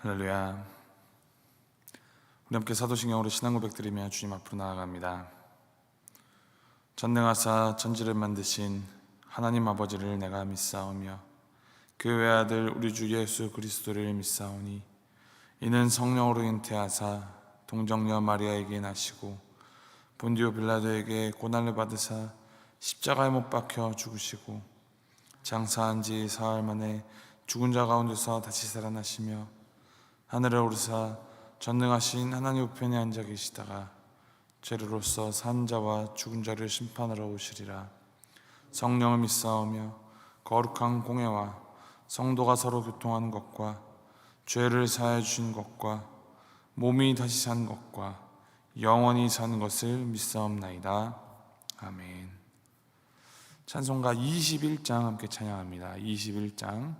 할렐루야. 우리 함께 사도신경으로 신앙 고백드리며 주님 앞으로 나아갑니다. 전능하사 천지를 만드신 하나님 아버지를 내가 믿사오며 그 외아들 우리 주 예수 그리스도를 믿사오니 이는 성령으로 잉태하사 동정녀 마리아에게 나시고 본디오 빌라도에게 고난을 받으사 십자가에 못 박혀 죽으시고 장사한 지 사흘 만에 죽은 자 가운데서 다시 살아나시며 하늘에 오르사 전능하신 하나님 우편에 앉아 계시다가 죄로로서 산 자와 죽은 자를 심판하러 오시리라. 성령을 믿사오며 거룩한 공회와 성도가 서로 교통하는 것과 죄를 사하여 주신 것과 몸이 다시 사는 것과 영원히 사는 것을 믿사옵나이다. 아멘. 찬송가 21장 함께 찬양합니다. 21장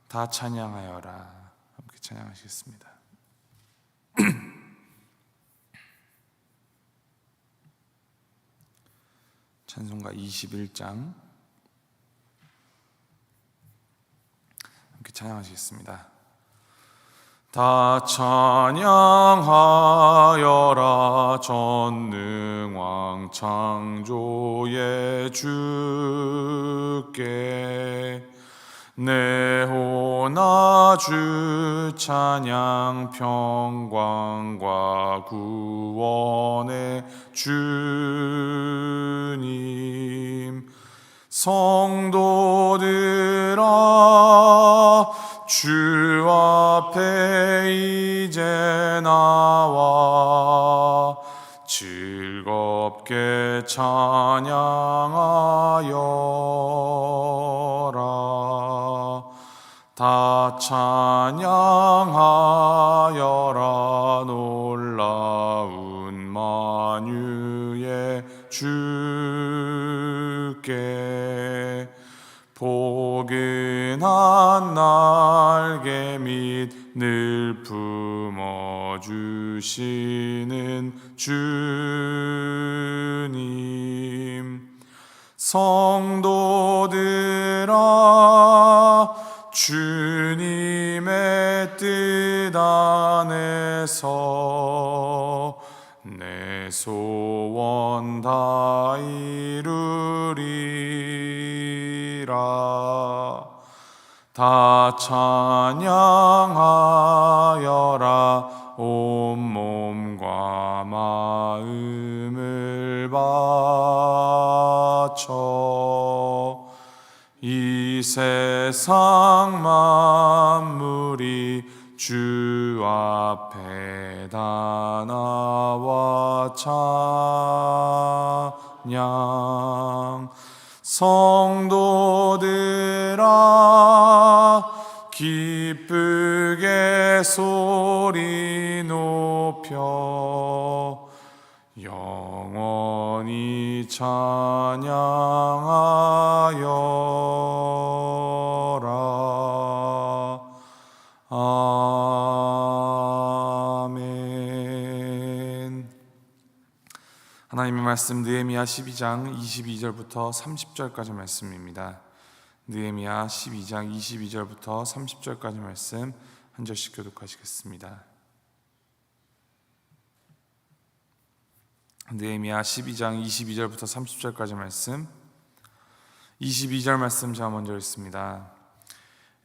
다 찬양하여라 함께 찬양하시겠습니다. 찬송가 21장 함께 찬양하시겠습니다. 다 찬양하여라 전능왕 창조의 주께 내 호나 주 찬양 평강과 구원의 주님 성도들아 주 앞에 이제 나와 즐겁게 찬양하여라. 다 찬양하여라 놀라운 만유의 주께 포근한 날개 및 늘 품어주시는 주님 성도들아 주님의 뜻 안에서 내 소원 다 이루리라. 다 찬양하여라 온몸과 마음을 바쳐 이 세상 만물이 주 앞에 다 나와 찬양 성도들아 기쁘게 소리 높여 영원히 찬양하여라. 아멘. 하나님의 말씀 느헤미야 12장 22절부터 30절까지 말씀입니다. 느헤미야 12장 22절부터 30절까지 말씀 한 절씩 교독하시겠습니다. 느헤미야 12장 22절부터 30절까지 말씀 22절 말씀 제가 먼저 읽습니다.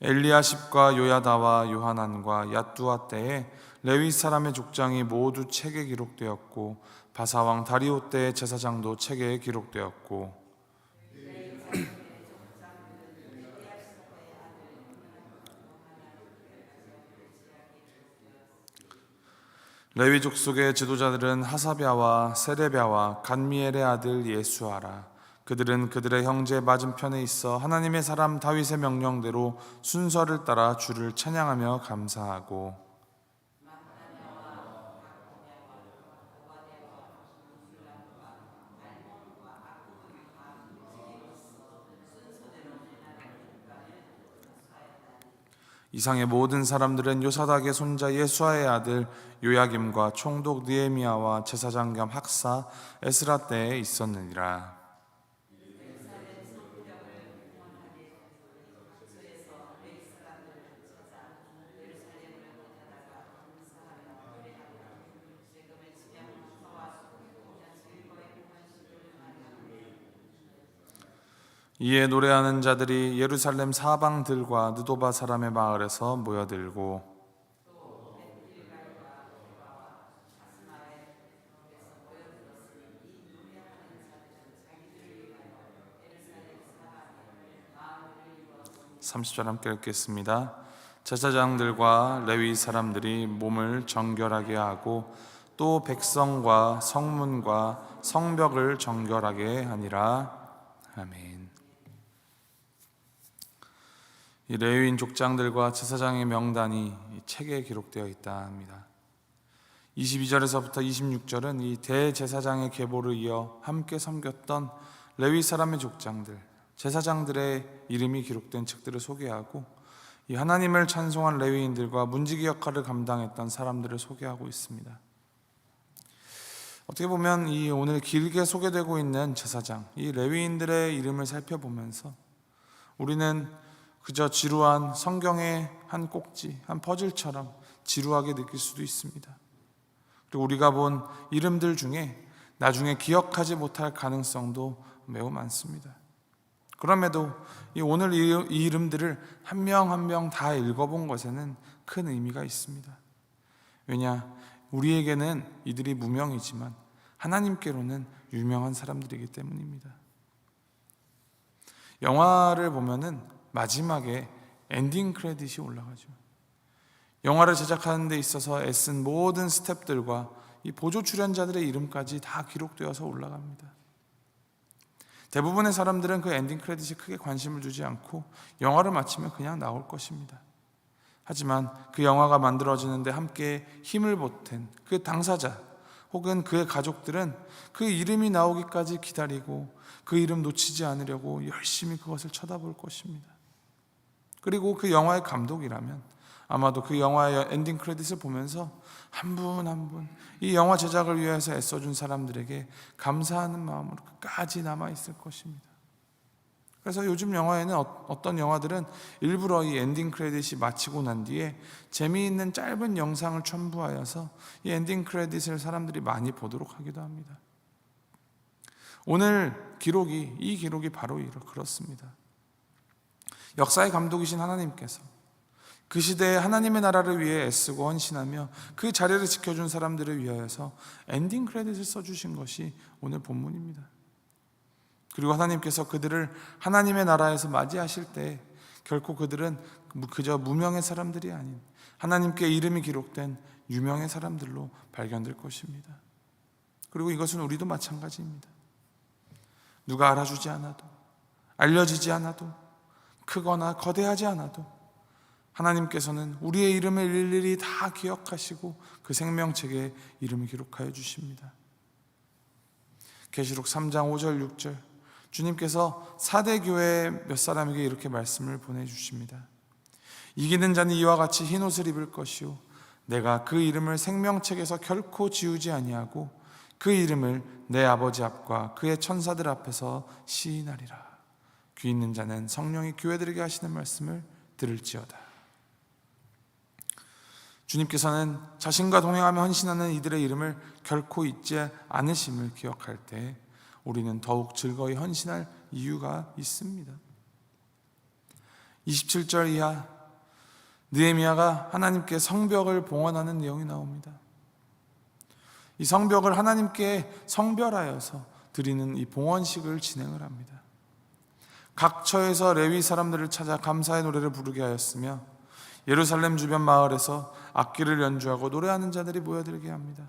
엘리야십과 요야다와 요하난과 야뚜아 때에 레위 사람의 족장이 모두 책에 기록되었고 바사왕 다리오 때의 제사장도 책에 기록되었고 레위 족속의 지도자들은 하사랴와 세레랴와 간미엘의 아들 예수아라. 그들은 그들의 형제 맞은편에 있어 하나님의 사람 다윗의 명령대로 순서를 따라 주를 찬양하며 감사하고 이상의 모든 사람들은 요사닥의 손자 예수아의 아들 요야김과 총독 느헤미야와 제사장 겸 학사 에스라 때에 있었느니라. 이에 노래하는 자들이 예루살렘 사방들과 느도바 사람의 마을에서 모여들고 (30절) 함께 읽겠습니다. 제사장들과 레위 사람들이 몸을 정결하게 하고 또 백성과 성문과 성벽을 정결하게 하니라. 아멘. 이 레위인 족장들과 제사장의 명단이 이 책에 기록되어 있다 합니다. 22절에서부터 26절은 이 대제사장의 계보를 이어 함께 섬겼던 레위 사람의 족장들, 제사장들의 이름이 기록된 책들을 소개하고 이 하나님을 찬송한 레위인들과 문지기 역할을 감당했던 사람들을 소개하고 있습니다. 어떻게 보면 이 오늘 길게 소개되고 있는 제사장, 이 레위인들의 이름을 살펴보면서 우리는 그저 지루한 성경의 한 꼭지, 한 퍼즐처럼 지루하게 느낄 수도 있습니다. 그리고 우리가 본 이름들 중에 나중에 기억하지 못할 가능성도 매우 많습니다. 그럼에도 오늘 이 이름들을 한 명 한 명 다 읽어본 것에는 큰 의미가 있습니다. 왜냐? 우리에게는 이들이 무명이지만 하나님께로는 유명한 사람들이기 때문입니다. 영화를 보면은 마지막에 엔딩 크레딧이 올라가죠. 영화를 제작하는 데 있어서 애쓴 모든 스태프들과 이 보조 출연자들의 이름까지 다 기록되어서 올라갑니다. 대부분의 사람들은 그 엔딩 크레딧이 크게 관심을 두지 않고 영화를 마치면 그냥 나올 것입니다. 하지만 그 영화가 만들어지는데 함께 힘을 보탠 그 당사자 혹은 그의 가족들은 그 이름이 나오기까지 기다리고 그 이름 놓치지 않으려고 열심히 그것을 쳐다볼 것입니다. 그리고 그 영화의 감독이라면 아마도 그 영화의 엔딩 크레딧을 보면서 한 분 한 분 이 영화 제작을 위해서 애써준 사람들에게 감사하는 마음으로 끝까지 남아있을 것입니다. 그래서 요즘 영화에는 어떤 영화들은 일부러 이 엔딩 크레딧이 마치고 난 뒤에 재미있는 짧은 영상을 첨부하여서 이 엔딩 크레딧을 사람들이 많이 보도록 하기도 합니다. 오늘 이 기록이 바로 그렇습니다. 역사의 감독이신 하나님께서 그 시대에 하나님의 나라를 위해 애쓰고 헌신하며 그 자리를 지켜준 사람들을 위하여서 엔딩 크레딧을 써주신 것이 오늘 본문입니다. 그리고 하나님께서 그들을 하나님의 나라에서 맞이하실 때 결코 그들은 그저 무명의 사람들이 아닌 하나님께 이름이 기록된 유명의 사람들로 발견될 것입니다. 그리고 이것은 우리도 마찬가지입니다. 누가 알아주지 않아도, 알려지지 않아도, 크거나 거대하지 않아도 하나님께서는 우리의 이름을 일일이 다 기억하시고 그 생명책에 이름을 기록하여 주십니다. 계시록 3장 5절 6절 주님께서 사대 교회 몇 사람에게 이렇게 말씀을 보내주십니다. 이기는 자는 이와 같이 흰 옷을 입을 것이요 내가 그 이름을 생명책에서 결코 지우지 아니하고 그 이름을 내 아버지 앞과 그의 천사들 앞에서 시인하리라. 귀 있는 자는 성령이 교회들에게 하시는 말씀을 들을지어다. 주님께서는 자신과 동행하며 헌신하는 이들의 이름을 결코 잊지 않으심을 기억할 때 우리는 더욱 즐거이 헌신할 이유가 있습니다. 27절 이하 느헤미야가 하나님께 성벽을 봉헌하는 내용이 나옵니다. 이 성벽을 하나님께 성별하여서 드리는 이 봉헌식을 진행을 합니다. 각 처에서 레위 사람들을 찾아 감사의 노래를 부르게 하였으며 예루살렘 주변 마을에서 악기를 연주하고 노래하는 자들이 모여들게 합니다.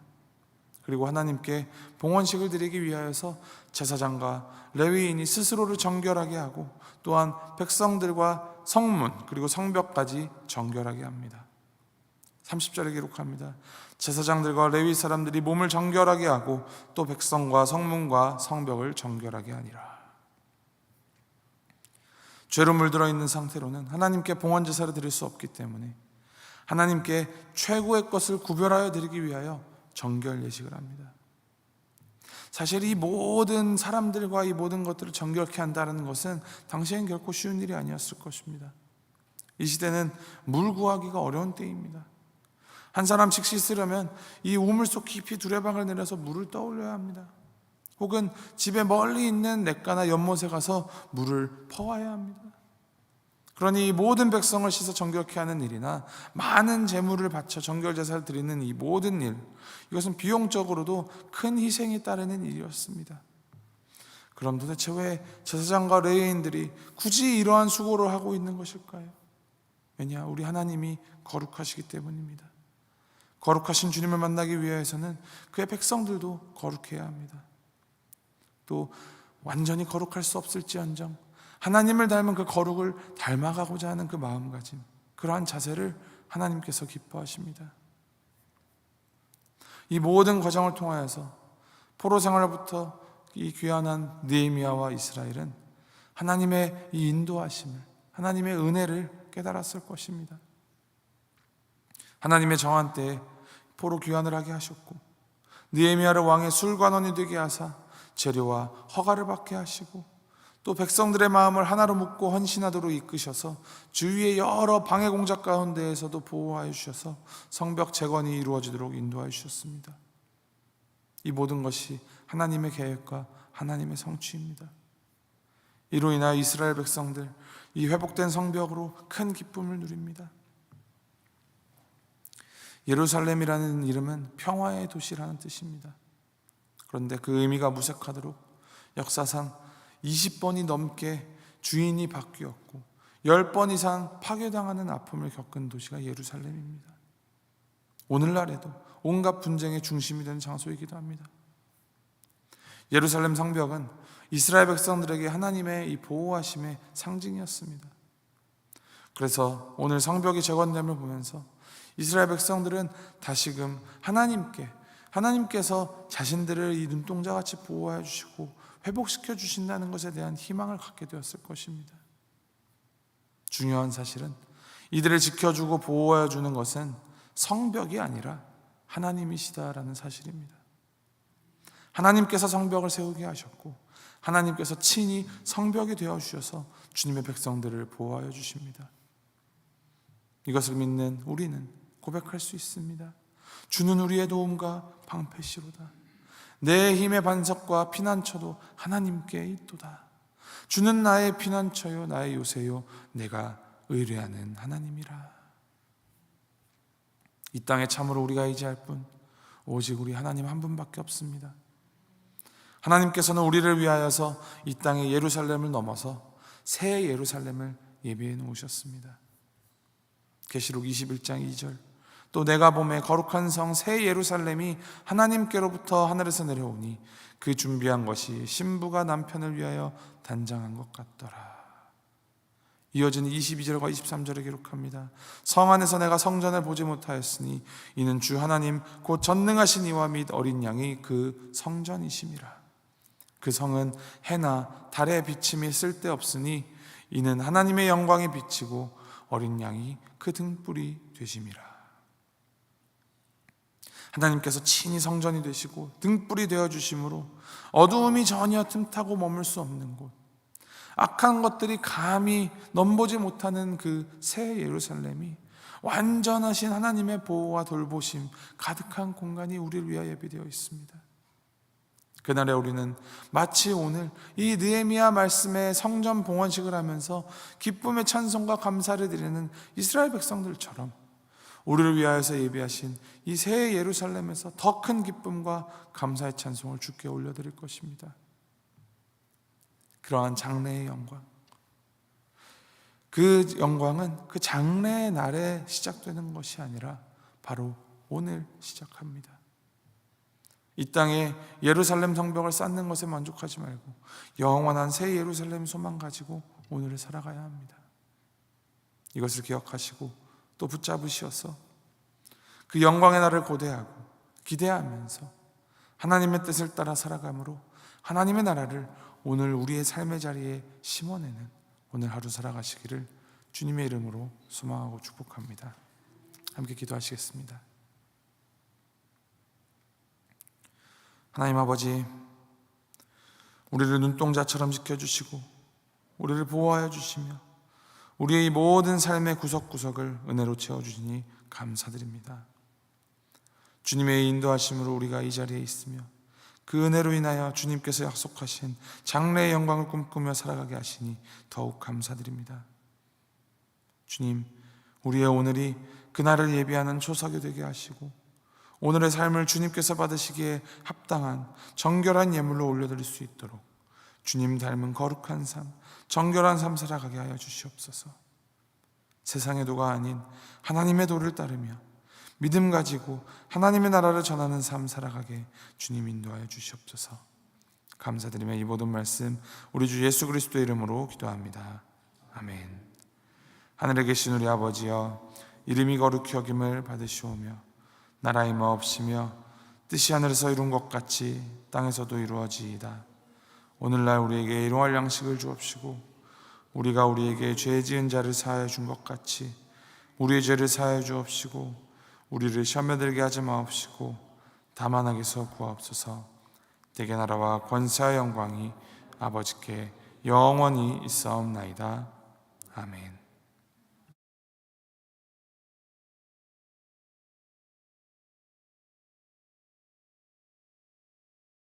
그리고 하나님께 봉헌식을 드리기 위하여서 제사장과 레위인이 스스로를 정결하게 하고 또한 백성들과 성문 그리고 성벽까지 정결하게 합니다. 30절에 기록합니다. 제사장들과 레위 사람들이 몸을 정결하게 하고 또 백성과 성문과 성벽을 정결하게 하니라. 죄로 물들어 있는 상태로는 하나님께 봉헌 제사를 드릴 수 없기 때문에 하나님께 최고의 것을 구별하여 드리기 위하여 정결 예식을 합니다. 사실 이 모든 사람들과 이 모든 것들을 정결케 한다는 것은 당시엔 결코 쉬운 일이 아니었을 것입니다. 이 시대는 물 구하기가 어려운 때입니다. 한 사람씩 씻으려면 이 우물 속 깊이 두레방을 내려서 물을 떠올려야 합니다. 혹은 집에 멀리 있는 냇가나 연못에 가서 물을 퍼와야 합니다. 그러니 이 모든 백성을 씻어 정결케 하는 일이나 많은 제물을 바쳐 정결제사를 드리는 이 모든 일, 이것은 비용적으로도 큰 희생이 따르는 일이었습니다. 그럼 도대체 왜 제사장과 레위인들이 굳이 이러한 수고를 하고 있는 것일까요? 왜냐? 우리 하나님이 거룩하시기 때문입니다. 거룩하신 주님을 만나기 위해서는 그의 백성들도 거룩해야 합니다. 또 완전히 거룩할 수 없을지언정 하나님을 닮은 그 거룩을 닮아가고자 하는 그 마음가짐, 그러한 자세를 하나님께서 기뻐하십니다. 이 모든 과정을 통하여서 포로 생활로부터 이 귀환한 느헤미야와 이스라엘은 하나님의 이 인도하심을, 하나님의 은혜를 깨달았을 것입니다. 하나님의 정한 때에 포로 귀환을 하게 하셨고, 느헤미야를 왕의 술관원이 되게 하사 재료와 허가를 받게 하시고, 또 백성들의 마음을 하나로 묶고 헌신하도록 이끄셔서 주위의 여러 방해 공작 가운데에서도 보호하여 주셔서 성벽 재건이 이루어지도록 인도하여 주셨습니다. 이 모든 것이 하나님의 계획과 하나님의 성취입니다. 이로 인하여 이스라엘 백성들, 이 회복된 성벽으로 큰 기쁨을 누립니다. 예루살렘이라는 이름은 평화의 도시라는 뜻입니다. 그런데 그 의미가 무색하도록 역사상 20번이 넘게 주인이 바뀌었고 10번 이상 파괴당하는 아픔을 겪은 도시가 예루살렘입니다. 오늘날에도 온갖 분쟁의 중심이 되는 장소이기도 합니다. 예루살렘 성벽은 이스라엘 백성들에게 하나님의 이 보호하심의 상징이었습니다. 그래서 오늘 성벽이 재건됨을 보면서 이스라엘 백성들은 다시금 하나님께서 자신들을 이 눈동자같이 보호해 주시고 회복시켜 주신다는 것에 대한 희망을 갖게 되었을 것입니다. 중요한 사실은 이들을 지켜주고 보호해 주는 것은 성벽이 아니라 하나님이시다라는 사실입니다. 하나님께서 성벽을 세우게 하셨고 하나님께서 친히 성벽이 되어 주셔서 주님의 백성들을 보호하여 주십니다. 이것을 믿는 우리는 고백할 수 있습니다. 주는 우리의 도움과 방패시로다. 내 힘의 반석과 피난처도 하나님께 있도다. 주는 나의 피난처요 나의 요새요 내가 의뢰하는 하나님이라. 이 땅에 참으로 우리가 의지할 분 오직 우리 하나님 한 분밖에 없습니다. 하나님께서는 우리를 위하여서 이 땅의 예루살렘을 넘어서 새 예루살렘을 예비해 놓으셨습니다. 계시록 21장 2절, 또 내가 보매 거룩한 성 새 예루살렘이 하나님께로부터 하늘에서 내려오니 그 준비한 것이 신부가 남편을 위하여 단장한 것 같더라. 이어지는 22절과 23절에 기록합니다. 성 안에서 내가 성전을 보지 못하였으니 이는 주 하나님 곧 전능하신 이와 및 어린 양이 그 성전이심이라. 그 성은 해나 달의 비침이 쓸데없으니 이는 하나님의 영광이 비치고 어린 양이 그 등불이 되심이라. 하나님께서 친히 성전이 되시고 등불이 되어주심으로 어두움이 전혀 틈타고 머물 수 없는 곳, 악한 것들이 감히 넘보지 못하는 그 새 예루살렘이 완전하신 하나님의 보호와 돌보심 가득한 공간이 우리를 위하여 예비되어 있습니다. 그날에 우리는 마치 오늘 이 느헤미야 말씀의 성전 봉헌식을 하면서 기쁨의 찬송과 감사를 드리는 이스라엘 백성들처럼 우리를 위하여서 예비하신 이 새 예루살렘에서 더 큰 기쁨과 감사의 찬송을 주께 올려드릴 것입니다. 그러한 장래의 영광, 그 영광은 그 장래의 날에 시작되는 것이 아니라 바로 오늘 시작합니다. 이 땅에 예루살렘 성벽을 쌓는 것에 만족하지 말고 영원한 새 예루살렘 소망 가지고 오늘을 살아가야 합니다. 이것을 기억하시고 또 붙잡으시어서 그 영광의 날을 고대하고 기대하면서 하나님의 뜻을 따라 살아감으로 하나님의 나라를 오늘 우리의 삶의 자리에 심어내는 오늘 하루 살아가시기를 주님의 이름으로 소망하고 축복합니다. 함께 기도하시겠습니다. 하나님 아버지, 우리를 눈동자처럼 지켜주시고 우리를 보호하여 주시며 우리의 모든 삶의 구석구석을 은혜로 채워주시니 감사드립니다. 주님의 인도하심으로 우리가 이 자리에 있으며 그 은혜로 인하여 주님께서 약속하신 장래의 영광을 꿈꾸며 살아가게 하시니 더욱 감사드립니다. 주님, 우리의 오늘이 그날을 예비하는 초석이 되게 하시고 오늘의 삶을 주님께서 받으시기에 합당한 정결한 예물로 올려드릴 수 있도록 주님 닮은 거룩한 삶, 정결한 삶 살아가게 하여 주시옵소서. 세상의 도가 아닌 하나님의 도를 따르며 믿음 가지고 하나님의 나라를 전하는 삶 살아가게 주님 인도하여 주시옵소서. 감사드리며 이 모든 말씀 우리 주 예수 그리스도의 이름으로 기도합니다. 아멘. 하늘에 계신 우리 아버지여, 이름이 거룩히 여김을 받으시오며 나라의 마옵시며 뜻이 하늘에서 이룬 것 같이 땅에서도 이루어지이다. 오늘날 우리에게 일용할 양식을 주옵시고 우리가 우리에게 죄 지은 자를 사하여 준 것 같이 우리의 죄를 사하여 주옵시고 우리를 시험에 들게 하지 마옵시고 다만 악에서 구하옵소서. 대개 나라와 권세와 영광이 아버지께 영원히 있사옵나이다. 아멘.